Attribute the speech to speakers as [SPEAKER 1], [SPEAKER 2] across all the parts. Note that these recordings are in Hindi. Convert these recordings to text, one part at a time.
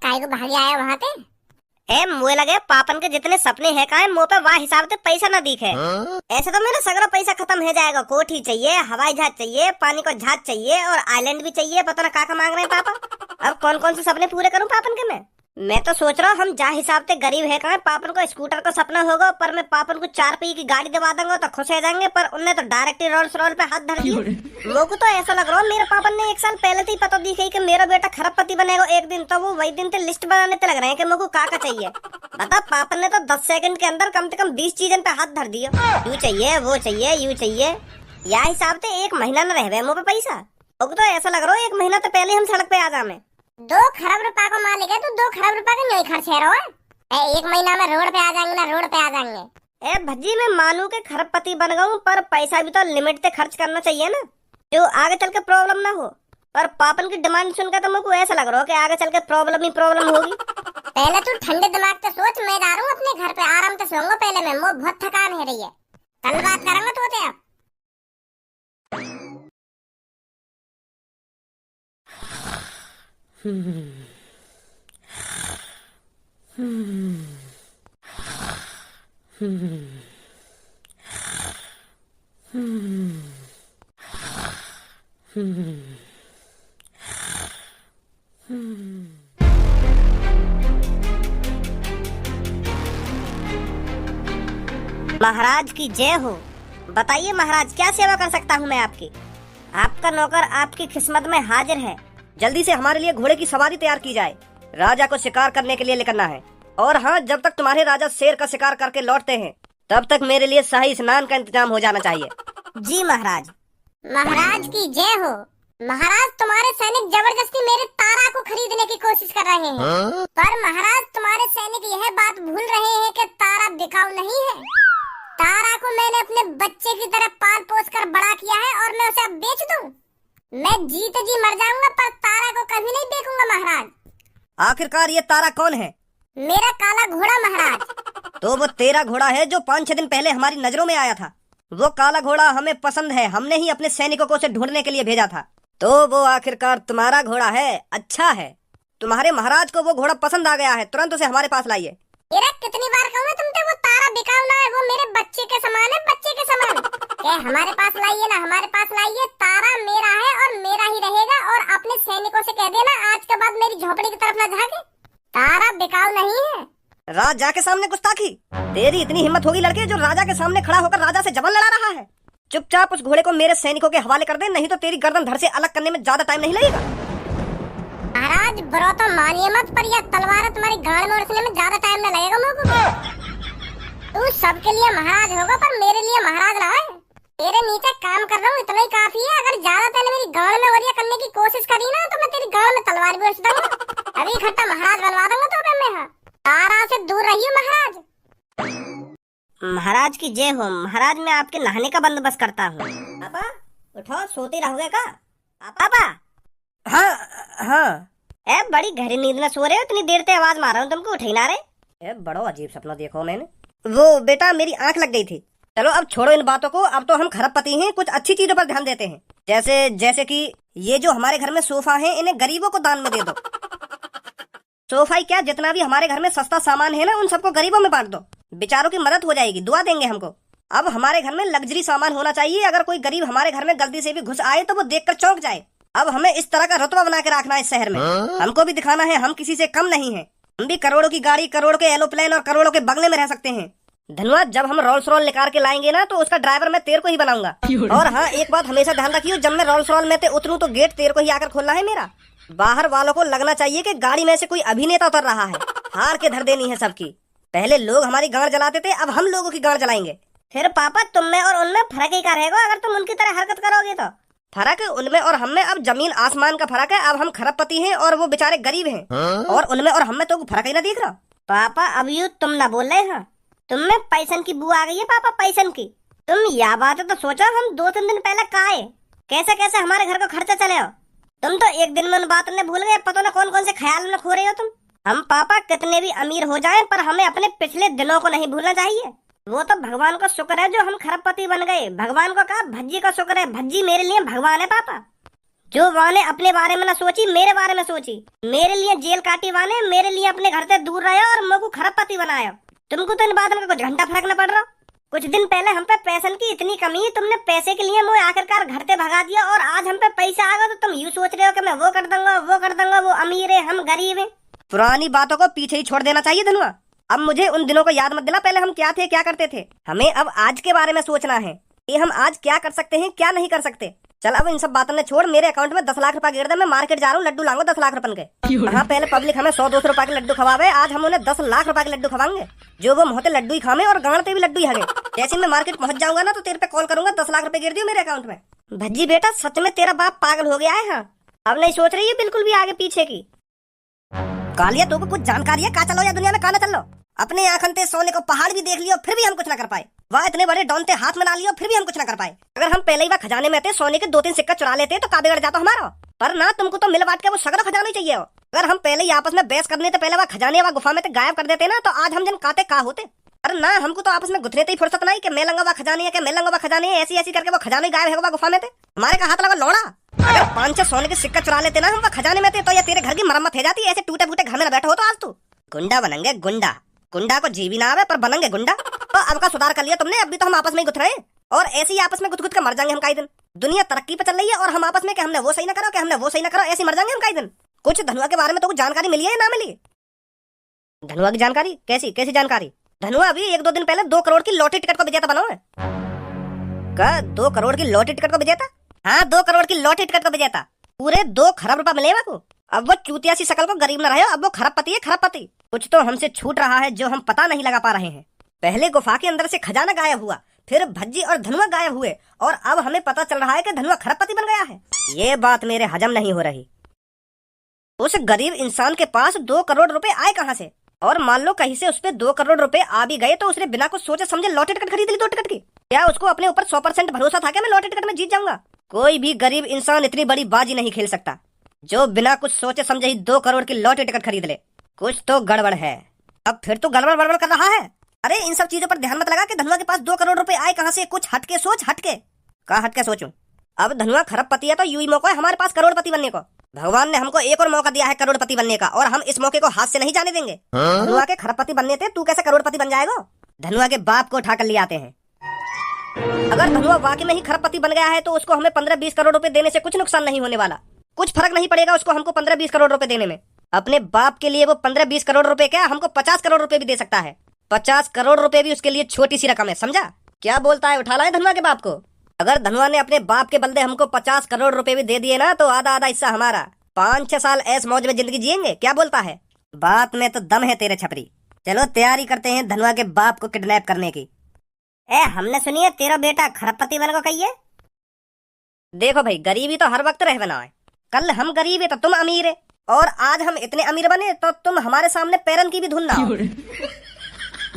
[SPEAKER 1] काय को भाग आया वहाँ पे?
[SPEAKER 2] मुझे लगे पापन के जितने सपने हैं का मुँह पे वाह हिसाब से पैसा न दिखे। ऐसे तो मेरा सगरा पैसा खत्म हो जाएगा। कोठी चाहिए, हवाई जहाज चाहिए, पानी को जहाज चाहिए और आइलैंड भी चाहिए। पता ना का मांग रहे हैं पापा। अब कौन कौन से सपने पूरे करूं पापन के मैं तो सोच रहा हूँ हम जहाँ हिसाब से गरीब है कहाँ पापन को स्कूटर का सपना होगा, पर मैं पापन को 4 पहिए की गाड़ी दिवा दूंगा तो खुश हो जाएंगे। पर उनने तो डायरेक्ट ही रोल्स रॉयल पे हाथ धर दिया। लोगों को तो ऐसा लग रहा है मेरे पापन ने 1 साल पहले से ही पता दी गई कि मेरा बेटा खरबपति बनेगा एक दिन, तो वो वही दिन से लिस्ट बनाने ते लग रहे हैं कि मेरे को का चाहिए। बता पापन ने तो 10 सेकंड के अंदर कम से कम 20 चीजों पे हाथ धर दिया। यू चाहिए, वो चाहिए, यू चाहिए। या हिसाब से 1 महीना न रह मुँह पे पैसा। लोग तो ऐसा लग रहा है 1 महीना तो पहले हम सड़क पे आ जाए।
[SPEAKER 1] 2 खरब रुपया को मालिक है, तू 2 खरब रुपया का नहीं खर्च है रहा है। 1 महीना में रोड पे आ जाएंगे ना, रोड पे आ जाएंगे।
[SPEAKER 2] भज्जी मैं मानू के खरबपति बन गऊं, पर पैसा भी तो लिमिट से खर्च करना चाहिए ना, जो आगे चल के प्रॉब्लम ना हो। पर पापन की डिमांड सुनकर तो मुझको ऐसा लग रहा है कि आगे चल के प्रॉब्लम ही प्रॉब्लम होगी।
[SPEAKER 1] पहले तू ठंडे दिमाग से सोच, मैं जा रहा हूँ अपने घर पे आराम से सोऊंगा। पहले मैं मुझे बहुत थकान हो रही है, कल बात करेंगे तो आप।
[SPEAKER 2] महाराज की जय हो। बताइए महाराज, क्या सेवा कर सकता हूँ मैं आपकी? आपका नौकर आपकी खिस्मत में हाजिर है।
[SPEAKER 3] जल्दी से हमारे लिए घोड़े की सवारी तैयार की जाए, राजा को शिकार करने के लिए निकलना है। और हाँ, जब तक तुम्हारे राजा शेर का शिकार करके लौटते हैं तब तक मेरे लिए शाही स्नान का इंतजाम हो जाना चाहिए।
[SPEAKER 2] जी महाराज।
[SPEAKER 1] महाराज की जय हो। महाराज तुम्हारे सैनिक जबरदस्ती मेरे तारा को खरीदने की कोशिश कर रहे हैं। पर महाराज तुम्हारे सैनिक यह बात भूल रहे हैं कि तारा बिकाऊ नहीं है। तारा को मैंने अपने बच्चे की तरह पाल पोस कर बड़ा किया है और मैं उसे अब बेच दूं? मैं जीते जी मर जाऊंगा पर तारा को कभी नहीं देखूंगा महाराज।
[SPEAKER 3] आखिरकार ये तारा कौन है?
[SPEAKER 1] मेरा काला घोड़ा महाराज।
[SPEAKER 3] तो वो तेरा घोड़ा है जो 5-6 दिन पहले हमारी नजरों में आया था। वो काला घोड़ा हमें पसंद है, हमने ही अपने सैनिकों को उसे ढूंढने के लिए भेजा था। तो वो आखिरकार तुम्हारा घोड़ा है। अच्छा है, तुम्हारे महाराज को वो घोड़ा पसंद आ गया है, तुरंत उसे हमारे पास लाइए।
[SPEAKER 1] कितनी बार कहूँ तुमसे, वो तारा बिकाऊ ना है, वो मेरे बच्चे के समान है, बच्चे के समान। हमारे पास लाइए ना, हमारे पास लाइए। तारा मेरा है और मेरा ही रहेगा। और अपने सैनिकों से कह देना आज के बाद मेरी झोपड़ी की तरफ न झांके। तारा बिकाऊ नहीं है।
[SPEAKER 3] राजा के सामने गुस्ताखी? तेरी इतनी हिम्मत होगी लड़के, जो राजा के सामने खड़ा होकर राजा से जबरन लड़ा रहा है? चुपचाप उस घोड़े को मेरे सैनिकों के हवाले कर दे, नहीं तो तेरी गर्दन धड़ से अलग करने में ज्यादा टाइम नहीं लगेगा।
[SPEAKER 1] महाराज बुरा तो मानिए मत, पर यह तलवार तुम्हारी गाड़ में उड़ने में ज्यादा टाइम न लगेगा मुझको। तू सबके लिए महाराज होगा पर मेरे लिए महाराज ना है। तेरे नीचे काम कर रहा हूँ, इतना ही काफी है। अगर ज्यादा तेने मेरी गाड़ में वरिया करने की कोशिश करी ना तो मैं तेरी गाड़ में तलवार भी उड़ दूंगा। अभी इकट्ठा महाराज बनवा दूंगा तो मैं। तारा से दूर रहिए महाराज।
[SPEAKER 2] महाराज की जय हो। महाराज मैं आपके नहाने का बंदोबस्त करता हूँ। पापा उठो, सोते रहोगे का? पापा।
[SPEAKER 3] हाँ।
[SPEAKER 2] बड़ी गहरी नींद में सो रहे हो, इतनी देर से आवाज मार रहा हूँ तुमको, उठे ना रहे।
[SPEAKER 3] बड़ा अजीब सपना देखो मैंने। वो बेटा मेरी आंख लग गई थी। चलो अब छोड़ो इन बातों को, अब तो हम खरबपति हैं, कुछ अच्छी चीजों पर ध्यान देते हैं। जैसे कि ये जो हमारे घर में सोफा है, इन्हें गरीबों को दान में दे दो। सोफा ही क्या, जितना भी हमारे घर में सस्ता सामान है ना, उन सबको गरीबों में बांट दो। बेचारों की मदद हो जाएगी, दुआ देंगे हमको। अब हमारे घर में लग्जरी सामान होना चाहिए। अगर कोई गरीब हमारे घर में गलती से भी घुस आए तो वो देखकर चौंक जाए। अब हमें इस तरह का रुतबा बना के रखना है इस शहर में। हमको भी दिखाना है हम किसी से कम नहीं है। हम भी करोड़ों की गाड़ी, करोड़ों के एरोप्लेन और करोड़ों के बंगले में रह सकते हैं। धन्यवाद। जब हम रोल्स रॉयल निकाल के लाएंगे ना, तो उसका ड्राइवर मैं तेरे को ही बनाऊंगा। और हाँ, एक बात हमेशा ध्यान रखियो, जब मैं रोल्स रॉयल में उतरूं तो गेट तेरे को ही आकर खोलना है मेरा। बाहर वालों को लगना चाहिए कि गाड़ी में से कोई अभिनेता उतर रहा है। हार के धर देनी है सबकी। पहले लोग हमारी गाड़ जलाते थे, अब हम लोगों की गाड़ जलाएंगे।
[SPEAKER 2] फिर पापा तुम में और उनमें फर्क ही क्या रहेगा अगर तुम उनकी तरह हरकत करोगे तो?
[SPEAKER 3] फर्क उनमें और हम में अब जमीन आसमान का फर्क है। अब हम खरबपति हैं और वो बेचारे गरीब हैं। और उनमें और हम में तो फर्क ही ना दिख रहा।
[SPEAKER 2] पापा अब यू तुम ना बोल रहे हो, तुम में पैसन की बू आ गई है पापा, पैसन की। तुम यह बात है तो सोचो, हम 2-3 दिन पहले कहाँ है, कैसे कैसे हमारे घर को खर्चा चले हो। तुम तो एक दिन में उन बातों ने भूल गए, पता ना कौन कौन से ख्याल में खो रहे हो तुम। हम पापा कितने भी अमीर हो जाएं, पर हमें अपने पिछले दिनों को नहीं भूलना चाहिए। वो तो भगवान का शुक्र है जो हम खरबपति बन गए। भगवान को कहा भज्जी का शुक्र है, भज्जी मेरे लिए भगवान है पापा। जो वाने अपने बारे में ना सोची, मेरे बारे में सोची, मेरे लिए जेल काटी वाने, मेरे लिए अपने घर से दूर रहे और मेरे को खरबपति बनाया। तुमको तो इन बातों का कुछ घंटा फर्क न पड़ रहा। कुछ दिन पहले हम पे पैसन की इतनी कमी, तुमने पैसे के लिए मुझे आखिरकार घर से भगा दिया, और आज हम पे पैसा आ गया तो तुम यूँ सोच रहे हो कि मैं वो कर दूंगा, वो कर दूंगा, वो अमीर है हम गरीब है।
[SPEAKER 3] पुरानी बातों को पीछे ही छोड़ देना चाहिए धनुआ। अब मुझे उन दिनों को याद मत दिला, पहले हम क्या थे क्या करते थे। हमें अब आज के बारे में सोचना है कि हम आज क्या कर सकते हैं क्या नहीं कर सकते। चल अब इन सब बातों ने छोड़, मेरे अकाउंट में 10 लाख रुपए गिर दे, मैं मार्केट जा रहा हूँ, लड्डू लाऊंगा 10 लाख रुपए के। हाँ, पहले पब्लिक हमें 100-200 रुपए के लड्डू खवावे, आज हम उन्हें 10 लाख रुपए के लड्डू खवाएंगे। जो वो मोहते लड्डू ही खावे और गांड पे भी लड्डू ही हगे। जैसे मैं मार्केट पहुंच जाऊंगा ना तो तेरे पे कॉल करूंगा, 10 लाख रुपए गिर दियो मेरे अकाउंट में।
[SPEAKER 2] भज्जी बेटा, सच में तेरा बाप पागल हो गया है। हाँ, अब नहीं सोच रही है बिल्कुल भी आगे पीछे की।
[SPEAKER 3] कालिया तो कुछ जानकारी है, कहा चलो या दुनिया में कहा चल लो। अपने आंखन सोने को पहाड़ भी देख लियो फिर भी हम कुछ ना कर पाए। वह इतने बड़े डॉन थे हाथ में ला लियो फिर भी हम कुछ ना कर पाए। अगर हम पहले ही वह खजाने में थे, सोने के 2-3 सिक्का चुरा लेते तो का बिगड़ जाता हमारा। पर ना, तुमको तो मिल बांट के वो सगरा खजाना ही चाहिए हो। अगर हम पहले ही आपस में बहस करने तो पहले वह खजाने व गुफा में तो गायब कर देते ना, तो आज हम जन काते का होते। पर ना, हमको तो आपस में गुथने ही फुर्सत नहीं कि मैं लंगा वह खजाने है, कि मैं लंगा वह खजाने है, ऐसी ऐसी करके वो खजाने गायब है गुफा में थे। हमारे का हाथ लगा लौड़ा। अगर 5-6 सोने के सिक्का चुरा लेते ना हम वह खजाने में थे, तो या तेरे घर की मरम्मत हो जाती। ऐसे टूटे फूटे घर में बैठा हो तो आज तू गुंडा बनेंगे। गुंडा गुंडा को जी भी ना आवे पर बनेंगे गुंडा। तो अब का सुधार कर लिया तुमने, अब भी तो हम आपस में ही गुथ रहे हैं और ऐसे ही आपस में गुथ गुथ के मर जाएंगे हम कई दिन। दुनिया तरक्की पे चल रही है और हम आपस में कि हमने वो सही ना करो, कि हमने वो सही ना करो, ऐसे मर जाएंगे हम कई दिन। कुछ धनुआ के बारे में तो कुछ जानकारी मिली है या ना मिली? धनुआ की जानकारी कैसी कैसी जानकारी? धनुआ अभी 1-2 दिन पहले 2 करोड़ की लॉटरी टिकट को विजेता बना है। का 2 करोड़ की लॉटरी टिकट को विजेता? हाँ, 2 करोड़ की लॉटरी टिकट को विजेता। पूरे 2 खरब रुपए मिले को। अब वो चूतिया सी शकल को गरीब न रहे, अब वो खरबपति है खरबपति। कुछ तो हमसे छूट रहा है जो हम पता नहीं लगा पा रहे हैं। पहले गुफा के अंदर से खजाना गायब हुआ, फिर भज्जी और धनुआ गायब हुए, और अब हमें पता चल रहा है कि धनुआ खरबपति बन गया है। ये बात मेरे हजम नहीं हो रही। उस गरीब इंसान के पास 2 करोड़ रुपए आए कहाँ से? और मान लो कहीं से उस पे 2 करोड़ रुपए आ भी गए तो उसने बिना कुछ सोचे समझे लॉटरी टिकट खरीद ली 2 टिकट की। क्या उसको अपने ऊपर 100% भरोसा था कि मैं लॉटरी टिकट में जीत जाऊंगा? कोई भी गरीब इंसान इतनी बड़ी बाजी नहीं खेल सकता जो बिना कुछ सोचे समझे ही 2 करोड़ की लॉटरी टिकट खरीद ले। कुछ तो गड़बड़ है। अब फिर तो गड़बड़ बड़बड़ कर रहा है। अरे इन सब चीजों पर ध्यान मत लगा कि धनुआ के पास 2 करोड़ रुपए आए कहाँ से। कुछ हटके सोच, हटके। कहा हटके सोचूं? अब धनुआ खरबपति है तो यूं ही मौका है हमारे पास करोड़पति बनने को। भगवान ने हमको एक और मौका दिया है करोड़पति बनने का, और हम इस मौके को हाथ से नहीं जाने देंगे। धनुआ के खरबपति बनने थे, तू कैसे करोड़पति बन जाएगा? धनुआ के बाप को उठा कर ले आते हैं। अगर धनुआ वाकई में ही खरबपति बन गया है तो उसको हमें 15-20 करोड़ रुपए देने से कुछ नुकसान नहीं होने वाला। कुछ फर्क नहीं पड़ेगा उसको हमको 15-20 करोड़ रुपए देने में। अपने बाप के लिए वो 15-20 करोड़ रुपए क्या, हमको 50 करोड़ रुपए भी दे सकता है। 50 करोड़ रुपए भी उसके लिए छोटी सी रकम है, समझा? क्या बोलता है, उठा लाए धनुआ के बाप को? अगर धनुआ ने अपने बाप के बदले हमको 50 करोड़ रुपए भी दे दिए ना तो आधा आधा हिस्सा हमारा। 5-6 साल ऐस मौज में जिंदगी जिएंगे। क्या बोलता है? बात में तो दम है तेरे छपरी। चलो तैयारी करते हैं धनुआ के बाप को किडनैप करने की।
[SPEAKER 2] हमने सुनी है तेरा बेटा खरबपति बन को कहिए।
[SPEAKER 3] देखो भाई, गरीबी तो हर वक्त रह बना है। कल हम गरीब है तो तुम अमीर है, और आज हम इतने अमीर बने तो तुम हमारे सामने पैरन की भी धुन ना हो।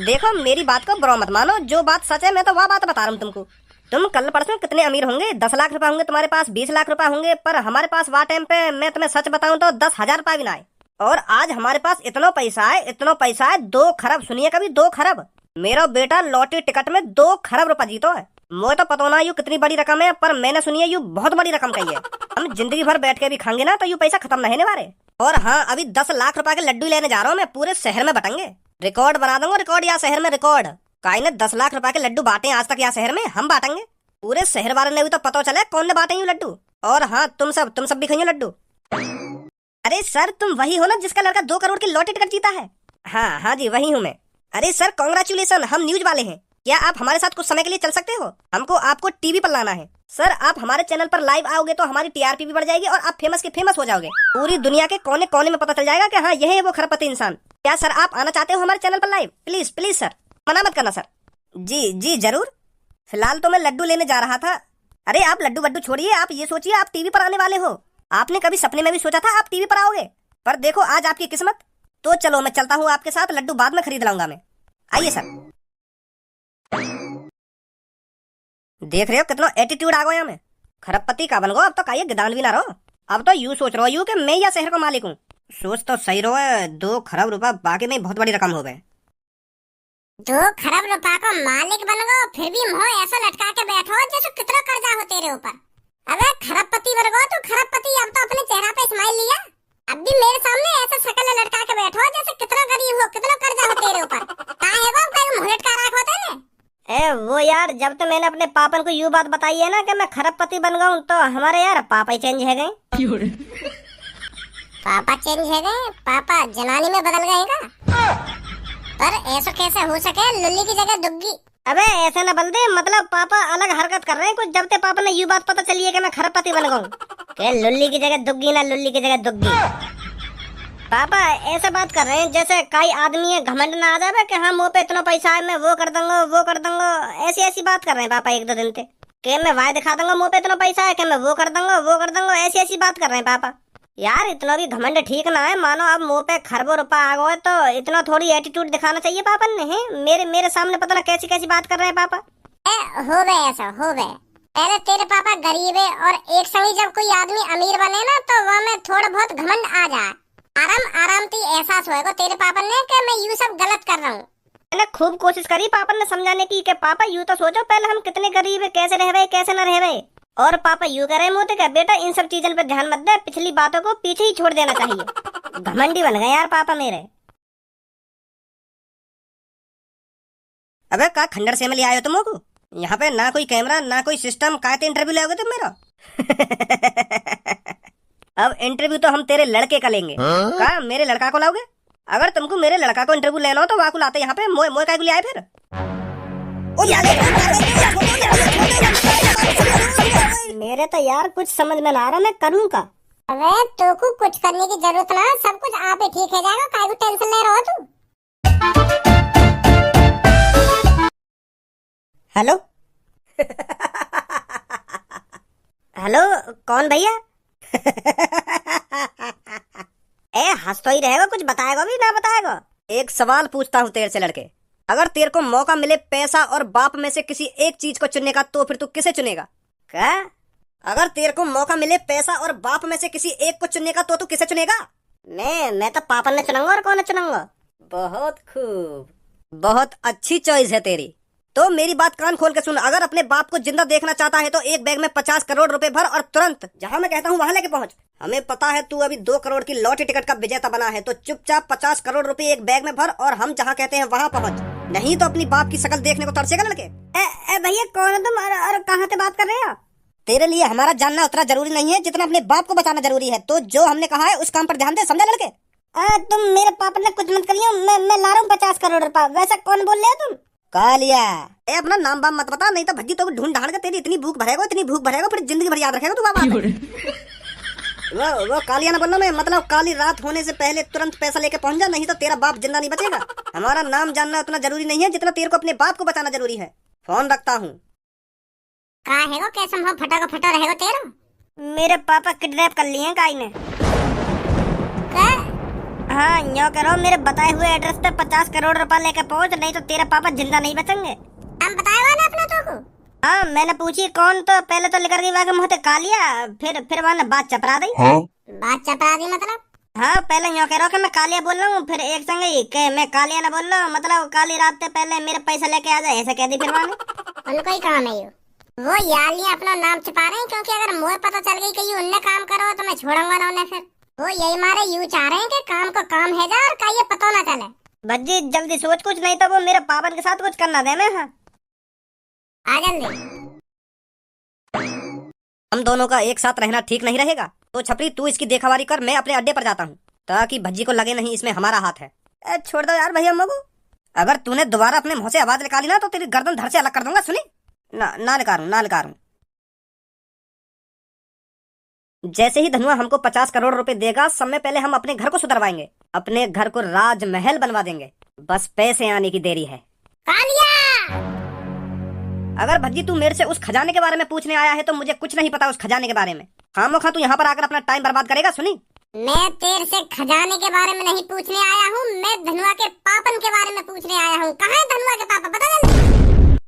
[SPEAKER 3] देखो मेरी बात को बुरा मत मानो, जो बात सच है मैं तो वह बात बता रहा हूँ तुमको। तुम कल परसों कितने अमीर होंगे, 10 लाख रुपए होंगे तुम्हारे पास, 20 लाख रुपए होंगे, पर हमारे पास वह टाइम पे मैं तुम्हें सच बताऊं तो 10,000 रुपए भी ना आए। और आज हमारे पास इतना पैसा है, इतना पैसा है, 2 खरब। सुनिए कभी, 2 खरब। मेरा बेटा लॉटरी टिकट में 2 खरब रुपए जीतो है। मुझे तो पता ना यू कितनी बड़ी रकम है, पर मैंने सुनी है यू बहुत बड़ी रकम कही है। हम जिंदगी भर बैठ के भी खाएंगे ना तो यू पैसा खत्म नहीं होने वाले। और हाँ, अभी 10 लाख रुपए के लड्डू लेने जा रहा हूँ मैं, पूरे शहर में बटेंगे। रिकॉर्ड बना दूंगा, रिकॉर्ड यहाँ शहर में रिकॉर्ड। काई ने 10 लाख रुपए के लड्डू बांटे आज तक यहाँ शहर में, हम बांटेंगे। पूरे शहर वाले ने भी तो पता चले कौन ने बांटे लड्डू। और हाँ, तुम सब भी खाइए लड्डू। अरे सर, तुम वही हो ना जिसका लड़का 2 करोड़ की लॉटरी टिकट जीता है? हाँ जी, वही हूँ मैं। अरे सर कांग्रेचुलेसन, हम न्यूज वाले हैं। क्या आप हमारे साथ कुछ समय के लिए चल सकते हो? हमको आपको टीवी पर लाना है। सर आप हमारे चैनल पर लाइव आओगे तो हमारी टीआरपी भी बढ़ जाएगी और आप फेमस के फेमस हो जाओगे। पूरी दुनिया के कोने कोने में पता चल जाएगा कि हाँ यही है वो खरबपति इंसान। क्या सर आप आना चाहते हो हमारे चैनल पर लाइव? प्लीज प्लीज सर, मना मत करना सर। जी जरूर। फिलहाल तो मैं लड्डू लेने जा रहा था। अरे आप लड्डू वड्डू छोड़िए, आप ये सोचिए आप टीवी पर आने वाले हो। आपने कभी सपने में भी सोचा था आप टीवी पर आओगे? पर देखो आज आपकी किस्मत। तो चलो मैं चलता हूँ आपके साथ, लड्डू बाद में खरीद लाऊंगा मैं। आइए सर। देख रहे हो कितना एटीट्यूड आ गया मैं। खरबपति का बन गो, अब तो काये गिदान भी ना रहो। अब तो यूं सोच रहा हूँ कि मैं या शहर का मालिक हूँ। सोच तो सही रहो, 2 खरब रुपए बाकी में बहुत बड़ी रकम हो गए।
[SPEAKER 1] 2 खरब रुपए का मालिक बन गो, फिर भी मुंह ऐसा लटका के बैठो जैसे कितना कर्जा हो तेरे ऊपर। अबे खरबपति बन गो तो खरबपति
[SPEAKER 2] यार जब तो मैंने अपने पापन को यूं बात बताई है ना कि मैं खरबपति बन गया हूँ, तो हमारे यार पापा ही चेंज है गए।
[SPEAKER 1] पापा चेंज है गए? पापा जनानी में बदल गए का? पर ऐसा कैसे हो सके, लुल्ली की जगह दुग्गी?
[SPEAKER 2] अबे ऐसे न बोल दे, मतलब पापा अलग हरकत कर रहे हैं कुछ, जब ते पापा ने यूं बात पता चली है कि मैं खरबपति बन गया हूँ। कि लुल्ली की जगह दुग्गी ना लुल्ली की जगह दुग्गी। पापा ऐसे बात कर रहे हैं जैसे कई आदमी है घमंड ना आ जाए कि हाँ मुंह पे इतना पैसा है मैं वो कर दूंगा वो कर दूंगा, ऐसी ऐसी बात कर रहे हैं पापा एक दो दिन से कि मैं वाय दिखा दूंगा मुंह पे इतना पैसा है कि मैं वो कर दूंगा वो कर दूंगा, ऐसी ऐसी बात कर रहे हैं पापा। यार इतना भी घमंड ठीक ना है, मानो अब मुंह पे खरबों रुपया आ गए तो इतना थोड़ी एटीट्यूड दिखाना चाहिए पापा ने। है मेरे सामने पता ना कैसी कैसी बात कर रहे हैं पापा।
[SPEAKER 1] हो गए ऐसा हो गए। पहले तेरे पापा गरीब है और एक संगी जब कोई आदमी अमीर बने ना तो वह में थोड़ा बहुत घमंड आ जाए। आराम ती एहसास होएगा तेरे पापा ने कि मैं यूं सब गलत कर रहा हूँ।
[SPEAKER 2] मैंने खूब कोशिश करी पापा ने समझाने की कि पापा यूं तो सोचो पहले हम कितने गरीब है, कैसे रह गए कैसे न रह गए। और पापा यूं कह रहे मोते का बेटा इन सब चीजों पे ध्यान मत दे, पिछली बातों को पीछे ही छोड़ देना चाहिए। घमंडी बन गए यार पापा मेरे।
[SPEAKER 3] अबे का खंडर से में ले आयो तुम को? यहाँ पे ना कोई कैमरा ना कोई सिस्टम, काहे इंटरव्यू लोगे तुम मेरा? अब इंटरव्यू तो हम तेरे लड़के का लेंगे। का मेरे लड़का को लाओगे? अगर तुमको मेरे लड़का को इंटरव्यू लेना हो तो वाकु लाते यहाँ पे, मोए काय को ले आए फिर?
[SPEAKER 2] मेरे तो यार कुछ समझ में ना आ रहा, मैं करूँ का?
[SPEAKER 1] अबे तो को कुछ करने की जरूरत ना, सब कुछ आप ही ठीक हो जाएगा, काहे को टेंशन ले रहा हो तू?
[SPEAKER 3] हेलो
[SPEAKER 2] हेलो कौन भैया? ए हंस तो ही रहेगा, कुछ बताएगा भी ना बताएगा?
[SPEAKER 3] एक सवाल पूछता हूँ तेरे से लड़के, अगर तेरे को मौका मिले पैसा और बाप में से किसी एक चीज को चुनने का तो फिर तू किसे चुनेगा?
[SPEAKER 2] क्या?
[SPEAKER 3] अगर तेरे को मौका मिले पैसा और बाप में से किसी एक को चुनने का तो तू किसे चुनेगा?
[SPEAKER 2] मैं तो पापा ने चुनूंगा, और कौन ने चुनूंगा?
[SPEAKER 3] बहुत खूब, बहुत अच्छी चॉइस है तेरी। तो मेरी बात कान खोल के सुन, अगर अपने बाप को जिंदा देखना चाहता है तो एक बैग में 50 करोड़ रुपए भर और तुरंत जहां मैं कहता हूं वहां लेके पहुंच। हमें पता है तू अभी 2 करोड़ की लॉटरी टिकट का विजेता बना है, तो चुपचाप 50 करोड़ रुपए एक बैग में भर और हम जहां कहते हैं वहां पहुंच, नहीं तो अपनी बाप की शक्ल देखने को तरसेगा लड़के।
[SPEAKER 2] भैया कौन है तुम और कहाँ से बात कर रहे हो?
[SPEAKER 3] तेरे लिए हमारा जानना उतना जरूरी नहीं है जितना अपने बाप को बचाना जरूरी है, तो जो हमने कहा है उस काम पर ध्यान दे, समझा लड़के?
[SPEAKER 2] तुम मेरे पापा ने कुछ मत करियो, मैं ला रहा हूँ 50 करोड़ रुपया, वैसा कौन बोल रहे हो तुम?
[SPEAKER 3] कालिया अपना नाम बाम मत बता, नहीं तो भज्जी तो ढूंढ ढांड के तेरी इतनी भूख भरेगा फिर जिंदगी भर याद रखेगा तू बाबा। वो कालिया ना बोलना, मैं मतलब काली रात होने से पहले तुरंत पैसा लेके पहुंच जा, नहीं तो तेरा बाप जिंदा नहीं बचेगा। हमारा नाम जानना उतना जरूरी नहीं है जितना तेरे को अपने बाप को बचाना जरूरी है। फोन रखता हूँ।
[SPEAKER 1] कहा है कैसे हम फटा का फटा रहेगा तेरा?
[SPEAKER 2] मेरे पापा किडनैप कर लिए हैं काई ने।
[SPEAKER 1] क्या?
[SPEAKER 2] हाँ यो करो, मेरे बताए हुए एड्रेस पे 50 करोड़ रुपया लेकर पहुंच, नहीं तो तेरा पापा जिंदा नहीं बचेंगे।
[SPEAKER 1] हम बताया ना अपना तो को?
[SPEAKER 2] हाँ मैंने पूछी कौन, तो पहले तो लेकर गई वहाँ मुँह कालिया, फिर वहाँ बात चपरा दी।
[SPEAKER 1] बात चपरा दी मतलब?
[SPEAKER 2] हाँ पहले यो कह रहा हूँ कि मैं कालिया बोल रहा हूँ, फिर एक संग ही कि मैं कालिया ना बोल रहा हूँ, मतलब काली रात से पहले मेरे पैसा लेके आ जाए ऐसा कह दी। फिर वहाँ
[SPEAKER 1] उनको ही काम है वो यार ये अपना नाम छिपा रहे हैं, क्योंकि अगर मुझे पता चल गई कि उनने काम करो तो मैं छोड़ूंगा ना उन्हें। फिर वो यही मारे यूं चाह रहे हैं कि काम को काम है जा और का ये पता ना चले।
[SPEAKER 2] भज्जी जल्दी सोच कुछ, नहीं तो वो मेरे पापा के साथ कुछ करना दे। मैं हाँ
[SPEAKER 1] आ जल्दी।
[SPEAKER 3] हम दोनों का एक साथ रहना ठीक नहीं रहेगा, तो छपरी तू इसकी देखावारी कर, मैं अपने अड्डे पर जाता हूँ, ताकि भज्जी को लगे नहीं इसमें हमारा हाथ है। छोड़ दो यार भैया मगू, अगर तूने दोबारा अपने मुंह से आवाज निकाली ना तो तेरी गर्दन धड़ से अलग कर दूंगा। सुनी ना निकालूं। जैसे ही धनुआ हमको 50 करोड़ रुपए देगा, समय पहले हम अपने घर को सुधरवाएंगे, अपने घर को राजमहल बनवा देंगे, बस पैसे आने की देरी है।
[SPEAKER 1] कालिया!
[SPEAKER 3] अगर भज्जी तू मेरे से उस खजाने के बारे में पूछने आया है तो मुझे कुछ नहीं पता उस खजाने के बारे में। खामोखा तू यहाँ पर आकर अपना टाइम बर्बाद करेगा। सुनी,
[SPEAKER 1] मैं तेरे से खजाने के बारे में नहीं पूछने आया हूँ, मैं धनुआ के पापन के बारे में पूछने आया हूँ। कहाँ है धनुआ के पापा, बता जल्दी।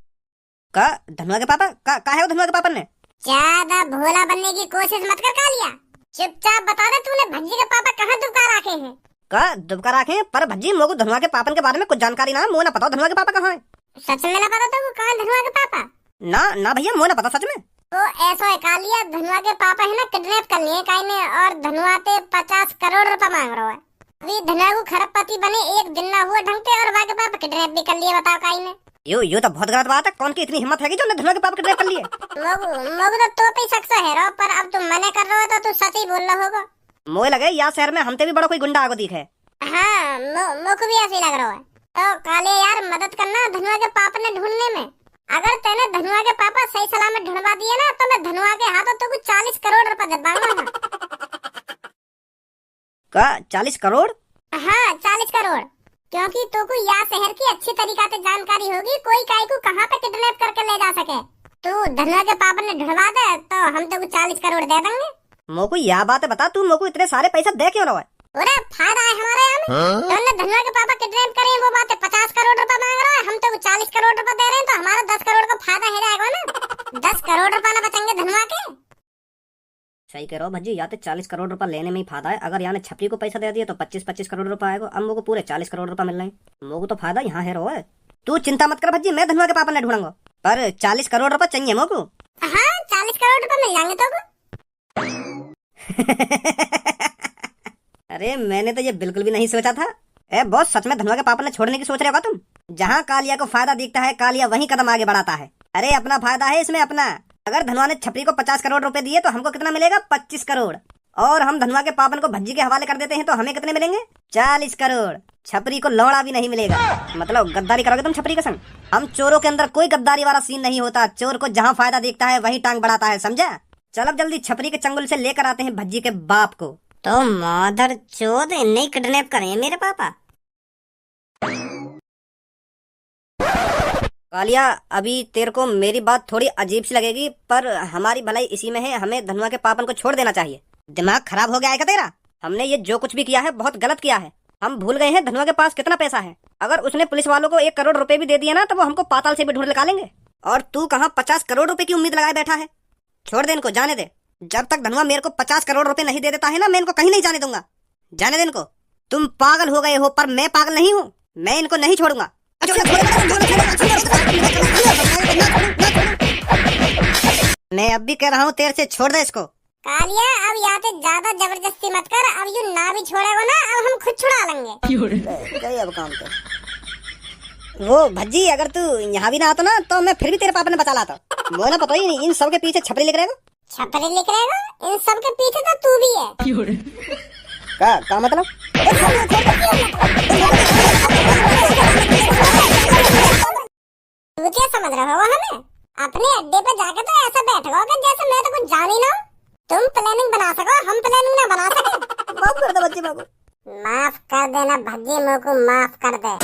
[SPEAKER 3] का धनुआ के पापा का है वो? धनुआ के पापन ने
[SPEAKER 1] ज्यादा भोला बनने की कोशिश मत कर कालिया, चुपचाप बता दे तूने भज्जी के पापा कहाँ दुबका रखे हैं?
[SPEAKER 3] का दुबका रखे? पर भज्जी मोको धनुआ के पापन के बारे में कुछ जानकारी ना, मुझे ना पता धनुआ के पापा कहाँ है।
[SPEAKER 1] सच में ना पता तो कहाँ धनुआ के पापा?
[SPEAKER 3] ना भैया मुझे ना पता सच में।
[SPEAKER 1] तो ऐसा है कालिया, धनुआ के पापा है ना किडनैप कर लिए काई ने, और धनुआ पे 50 करोड़ रुपया मांग रहा है। अभी धनुआ को खरबपति बने एक दिन ना हुआ ढंग से और वहाँ के पापा किडनैप भी कर लिए। बताओ काई ने?
[SPEAKER 3] यो तो बहुत गलत बात है। कौन की इतनी हिम्मत है कि जो ने धनुआ के पापा किडनैप कर लिए?
[SPEAKER 1] मोगू तो पे शख्स है रो, पर अब तुम मने कर रहे हो तो तू सच ही बोल रहा होगा।
[SPEAKER 3] मोए लगे या शहर में हमते भी बड़ा कोई गुंडा आगो दिखे।
[SPEAKER 1] हाँ, मोको भी ऐसे ही लग रहा है। तो काले यार मदद करना धनुआ के पापा ने ढूंढने में। अगर तेने धनुआ के पापा सही सलामत ढूंढवा दिए ना तो मैं धनुआ के हाथों तो कुछ 40 करोड़ रुपए दे दूंगा।
[SPEAKER 3] का 40 करोड़?
[SPEAKER 1] हाँ 40 करोड़, क्योंकि तो को या शहर की अच्छी तरीका से जानकारी होगी कोई काय को कहाँ पे किडनैप करके ले जा सके। तू धनुआ के पापा ने ढूंढवा दे तो हम तो 40 करोड़ दे देंगे।
[SPEAKER 3] मोको यह बात है बता, तू मोको इतने सारे पैसा दे क्यों रहा है?
[SPEAKER 1] अरे फायदा है हमारे यहाँ में। तुमने धनुआ के पापा किडनैप करे वो बात है, 50 करोड़ रुपए मांग रहा है, हम तो 40 करोड़ रुपए दे रहे हैं, तो हमारा 10 करोड़ का फायदा हो जाएगा ना। 10 करोड़ रुपए ना बचेंगे धनुआ के।
[SPEAKER 3] सही कह रहा हो भज्जी, या तो 40 करोड़ रुपए लेने में ही फायदा है। अगर यहाँ ने छपरी को पैसा दे दिया तो 25-25 करोड़ रुपए आएगा। अब मोको पूरे 40 करोड़ रुपए मिल रहे हैं। मोको तो फायदा यहाँ है। रो है तू चिंता मत कर भज्जी, मैं धनुआ के पापा ने ढूंढूंगा, पर 40 करोड़ रुपए चाहिए मोको।
[SPEAKER 1] हाँ 40 करोड़ रुपए मिल जाएंगे तो।
[SPEAKER 3] अरे मैंने तो ये बिल्कुल भी नहीं सोचा था। ए बॉस, सच में धनुआ के पापा ने छोड़ने की सोच रहे हो तुम? जहाँ कालिया को फायदा दिखता है कालिया वहीं कदम आगे बढ़ाता है। अरे अपना फायदा है इसमें अपना। अगर धनुआ ने छपरी को 50 करोड़ रुपए दिए तो हमको कितना मिलेगा? 25 करोड़। और हम धनुआ के पापन को भज्जी के हवाले कर देते हैं तो हमें कितने मिलेंगे? 40 करोड़। छपरी को लौड़ा भी नहीं मिलेगा। मतलब गद्दारी करोगे तुम छपरी के संग? हम चोरों के अंदर कोई गद्दारी वाला सीन नहीं होता। चोर को जहाँ फायदा दिखता है वहीं टांग बढ़ाता है, समझा? चल अब जल्दी छपरी के चंगुल से लेकर आते हैं भज्जी के बाप को।
[SPEAKER 2] तो मादर चोद नहीं किडनैप करे मेरे पापा।
[SPEAKER 3] कालिया, अभी तेरे को मेरी बात थोड़ी अजीब सी लगेगी, पर हमारी भलाई इसी में है। हमें धनुआ के पापन को छोड़ देना चाहिए। दिमाग खराब हो गया है क्या तेरा? हमने ये जो कुछ भी किया है बहुत गलत किया है। हम भूल गए हैं धनुआ के पास कितना पैसा है। अगर उसने पुलिस वालों को 1 करोड़ रुपए भी दे दिया ना तो वो हमको पाताल से भी ढूंढ निकालेंगे। और तू कहाँ 50 करोड़ रुपए की उम्मीद लगाए बैठा है? छोड़ दे इनको, जाने दे। जब तक धनुआ मेरे को 50 करोड़ रुपए नहीं दे देता है ना, मैं इनको कहीं नहीं जाने दूंगा। जाने दे इनको। तुम पागल हो गए हो, पर मैं पागल नहीं हूँ। मैं इनको नहीं छोड़ूंगा। मैं अब भी कह रहा हूँ तेरे से, छोड़ दे इसको।
[SPEAKER 1] कालिया अब यहाँ से ज्यादा जबरदस्ती मत कर। अब यू ना भी छोड़ेगा ना, अब हम खुद छुड़ा लेंगे।
[SPEAKER 3] गए अब काम पे। वो भज्जी, अगर तू यहाँ भी ना आता ना तो मैं फिर भी तेरे पापा ने बचा लाता। वो ना पता ही नहीं इन सब के पीछे छपरी लिख रहेगा।
[SPEAKER 1] छपरी लिख रहेगा? इन सब के पीछे तो तू भी है।
[SPEAKER 3] का मतलब?
[SPEAKER 1] तू क्या समझ रहे हो हमें? अपने अड्डे पे जाके तो ऐसा बैठो कि जैसे मैं तो कुछ जान ही ना। तुम प्लानिंग बना सको, हम प्लानिंग ना बना सके।
[SPEAKER 3] माफ कर दे बच्चे,
[SPEAKER 1] माफ कर देना भज्जी, मोको माफ कर दे।